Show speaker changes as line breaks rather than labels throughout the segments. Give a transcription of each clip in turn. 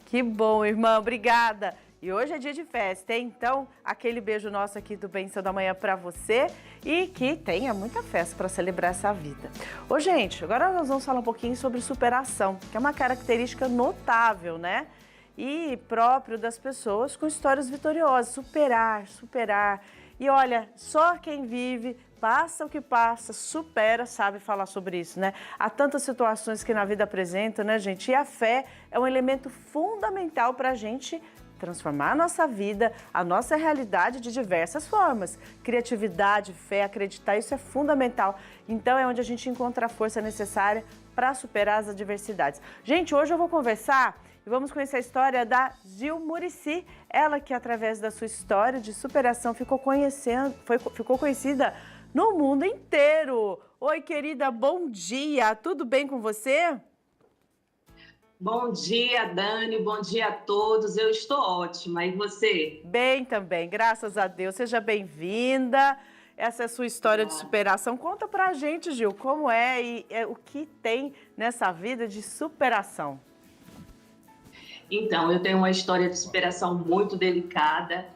Que bom, irmã, obrigada. E hoje é dia de festa, hein? Então, aquele beijo nosso aqui do Bênção da Manhã para você e que tenha muita festa para celebrar essa vida. Ô, gente, agora nós vamos falar um pouquinho sobre superação, que é uma característica notável, né? E próprio das pessoas com histórias vitoriosas. Superar. E olha, só quem vive, passa o que passa, supera, sabe falar sobre isso, né? Há tantas situações que na vida apresentam, né, gente? E a fé é um elemento fundamental para a gente transformar a nossa vida, a nossa realidade de diversas formas. Criatividade, fé, acreditar, isso é fundamental. Então é onde a gente encontra a força necessária para superar as adversidades. Gente, hoje eu vou conversar e vamos conhecer a história da Gil Muricy. Ela que, através da sua história de superação, ficou conhecida no mundo inteiro. Oi, querida, bom dia. Tudo bem com você?
Bom dia, Dani. Bom dia a todos. Eu estou ótima. E você?
Bem também, graças a Deus. Seja bem-vinda. Essa é a sua história de superação. Conta pra gente, Gil, como é e o que tem nessa vida de superação.
Então, eu tenho uma história de superação muito delicada.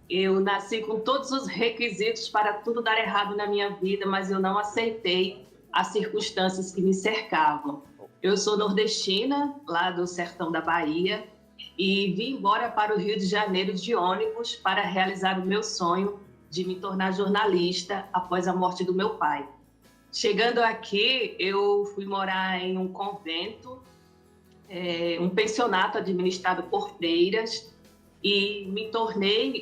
Eu nasci com todos os requisitos para tudo dar errado na minha vida, mas eu não aceitei as circunstâncias que me cercavam. Eu sou nordestina, lá do sertão da Bahia, e vim embora para o Rio de Janeiro de ônibus para realizar o meu sonho de me tornar jornalista após a morte do meu pai. Chegando aqui, eu fui morar em um convento, um pensionato administrado por freiras, e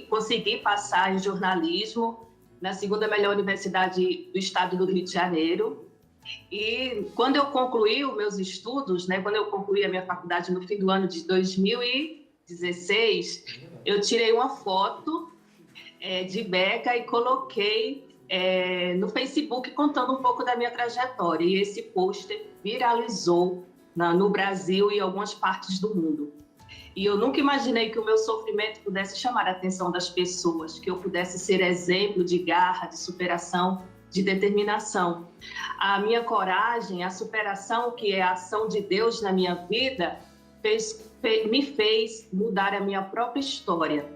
consegui passar em jornalismo na segunda melhor universidade do estado do Rio de Janeiro. E quando eu concluí os meus estudos, né, quando eu concluí a minha faculdade no fim do ano de 2016, eu tirei uma foto de beca e coloquei no Facebook contando um pouco da minha trajetória. E esse pôster viralizou no Brasil e em algumas partes do mundo. E eu nunca imaginei que o meu sofrimento pudesse chamar a atenção das pessoas, que eu pudesse ser exemplo de garra, de superação, de determinação. A minha coragem, a superação, que é a ação de Deus na minha vida, me fez mudar a minha própria história.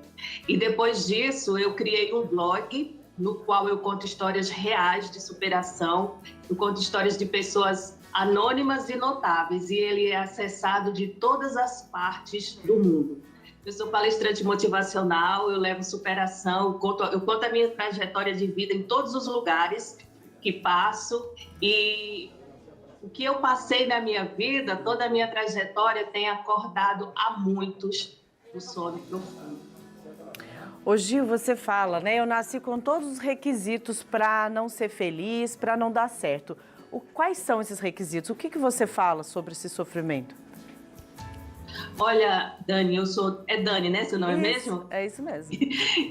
E depois disso, eu criei um blog no qual eu conto histórias reais de superação, eu conto histórias de pessoas anônimas e notáveis, e ele é acessado de todas as partes do mundo. Eu sou palestrante motivacional, eu levo superação, eu conto a minha trajetória de vida em todos os lugares que passo, e o que eu passei na minha vida, toda a minha trajetória tem acordado a muitos do sono profundo.
Ô Gil, você fala, né? Eu nasci com todos os requisitos para não ser feliz, para não dar certo. Quais são esses requisitos? O que você fala sobre esse sofrimento?
Olha, Dani, é Dani, né? Seu nome é mesmo?
É isso mesmo.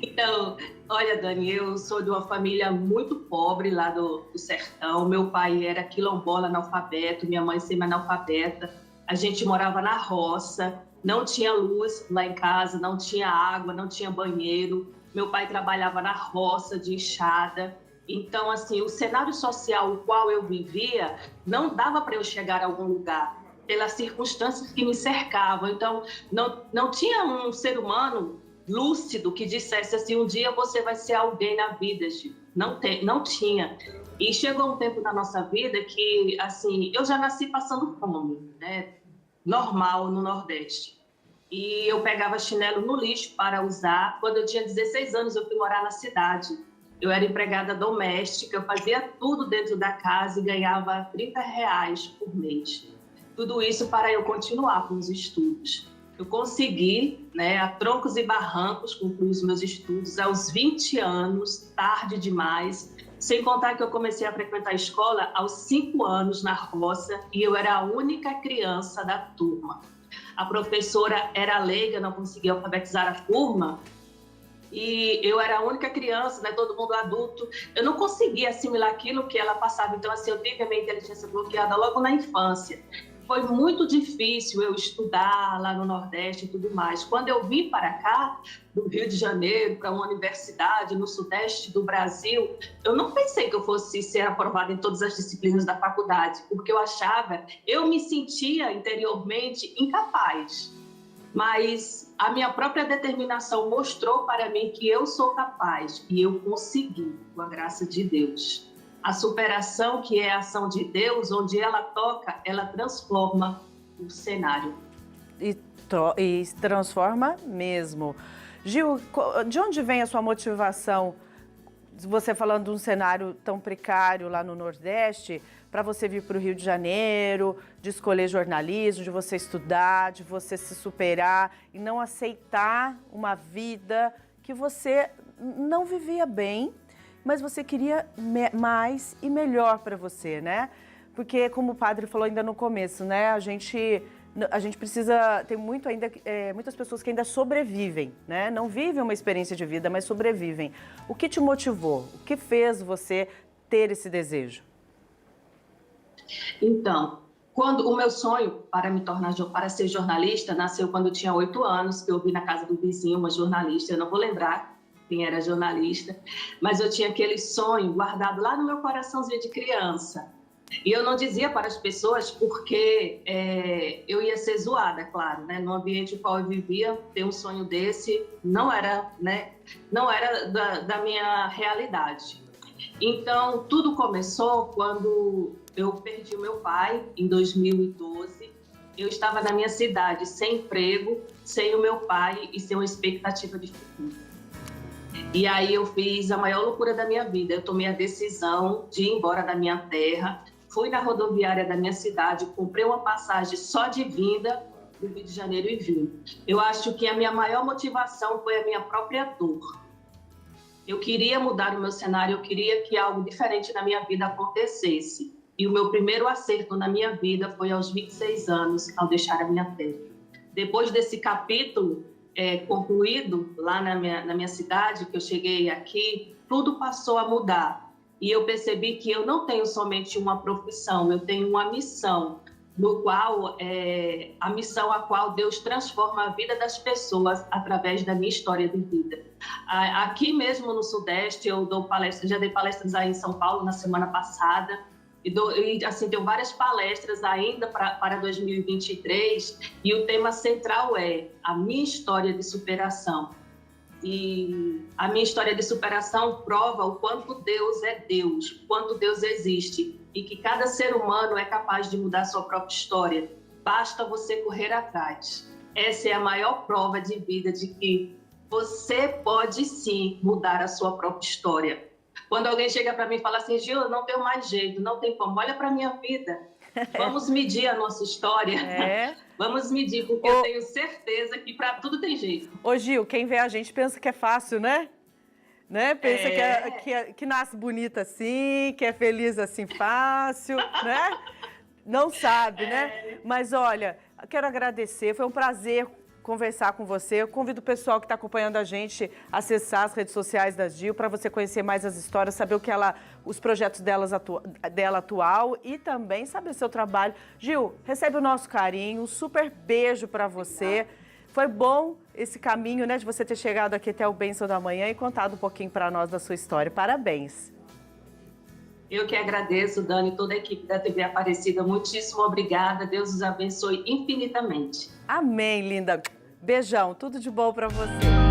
Então, olha, Dani, eu sou de uma família muito pobre lá do sertão. Meu pai era quilombola analfabeto, minha mãe semi-analfabeta. A gente morava na roça, não tinha luz lá em casa, não tinha água, não tinha banheiro. Meu pai trabalhava na roça de enxada. Então, assim, o cenário social o qual eu vivia não dava para eu chegar a algum lugar, pelas circunstâncias que me cercavam. Então, não tinha um ser humano lúcido que dissesse assim, um dia você vai ser alguém na vida, Gil. Não tinha. E chegou um tempo na nossa vida que, assim, eu já nasci passando fome, né? Normal no Nordeste. E eu pegava chinelo no lixo para usar. Quando eu tinha 16 anos, eu fui morar na cidade. Eu era empregada doméstica, eu fazia tudo dentro da casa e ganhava R$30 por mês. Tudo isso para eu continuar com os estudos. Eu consegui, né, a troncos e barrancos, concluir os meus estudos aos 20 anos, tarde demais, sem contar que eu comecei a frequentar a escola aos 5 anos na roça e eu era a única criança da turma. A professora era leiga, não conseguia alfabetizar a turma, e eu era a única criança, né, todo mundo adulto. Eu não conseguia assimilar aquilo que ela passava. Então, assim, eu tive a minha inteligência bloqueada logo na infância. Foi muito difícil eu estudar lá no Nordeste e tudo mais. Quando eu vim para cá, do Rio de Janeiro, para uma universidade no Sudeste do Brasil, eu não pensei que eu fosse ser aprovada em todas as disciplinas da faculdade, porque eu me sentia interiormente incapaz. mas a minha própria determinação mostrou para mim que eu sou capaz e eu consegui, com a graça de Deus. A superação, que é a ação de Deus, onde ela toca, ela transforma o cenário.
E transforma mesmo. Gil, de onde vem a sua motivação? Você falando de um cenário tão precário lá no Nordeste, para você vir para o Rio de Janeiro, de escolher jornalismo, de você estudar, de você se superar e não aceitar uma vida que você não vivia bem, mas você queria mais e melhor para você, né? Porque, como o padre falou ainda no começo, né? A gente precisa, tem muito ainda, muitas pessoas que ainda sobrevivem, né? Não vivem uma experiência de vida, mas sobrevivem. O que te motivou? O que fez você ter esse desejo?
Então, quando o meu sonho para ser jornalista nasceu quando eu tinha 8 anos, que eu vi na casa do vizinho uma jornalista, eu não vou lembrar quem era jornalista, mas eu tinha aquele sonho guardado lá no meu coraçãozinho de criança. E eu não dizia para as pessoas porque eu ia ser zoada, claro, né? No ambiente no qual eu vivia, ter um sonho desse não era, né? Não era da minha realidade. Então, tudo começou quando eu perdi o meu pai, em 2012. Eu estava na minha cidade, sem emprego, sem o meu pai e sem uma expectativa de futuro. E aí eu fiz a maior loucura da minha vida. Eu tomei a decisão de ir embora da minha terra. Fui na rodoviária da minha cidade, comprei uma passagem só de vinda do Rio de Janeiro e vim. Eu acho que a minha maior motivação foi a minha própria dor. Eu queria mudar o meu cenário, eu queria que algo diferente na minha vida acontecesse. E o meu primeiro acerto na minha vida foi aos 26 anos, ao deixar a minha terra. Depois desse capítulo concluído lá na minha cidade, que eu cheguei aqui, tudo passou a mudar. E eu percebi que eu não tenho somente uma profissão, eu tenho uma missão, no qual a missão a qual Deus transforma a vida das pessoas através da minha história de vida. Aqui mesmo no Sudeste, eu dou palestras, já dei palestras aí em São Paulo na semana passada, e assim, tenho várias palestras ainda para 2023, e o tema central é a minha história de superação. E a minha história de superação prova o quanto Deus é Deus, o quanto Deus existe e que cada ser humano é capaz de mudar a sua própria história. Basta você correr atrás. Essa é a maior prova de vida de que você pode sim mudar a sua própria história. Quando alguém chega para mim e fala assim, Gil, não tenho mais jeito, não tem como, olha para a minha vida. Vamos medir a nossa história. Vamos medir, porque eu tenho certeza que para tudo tem jeito.
Ô Gil, quem vê a gente pensa que é fácil, né? Pensa que nasce bonita assim, que é feliz assim fácil, né? Não sabe, né? Mas olha, quero agradecer, foi um prazer conversar com você. Eu convido o pessoal que está acompanhando a gente a acessar as redes sociais da Gil para você conhecer mais as histórias, saber os projetos dela atual e também saber seu trabalho. Gil, recebe o nosso carinho, um super beijo para você. Foi bom esse caminho, né, de você ter chegado aqui até o Bênção da Manhã e contado um pouquinho para nós da sua história. Parabéns.
Eu que agradeço, Dani, toda a equipe da TV Aparecida. Muitíssimo obrigada. Deus os abençoe infinitamente.
Amém, linda. Beijão. Tudo de bom para você.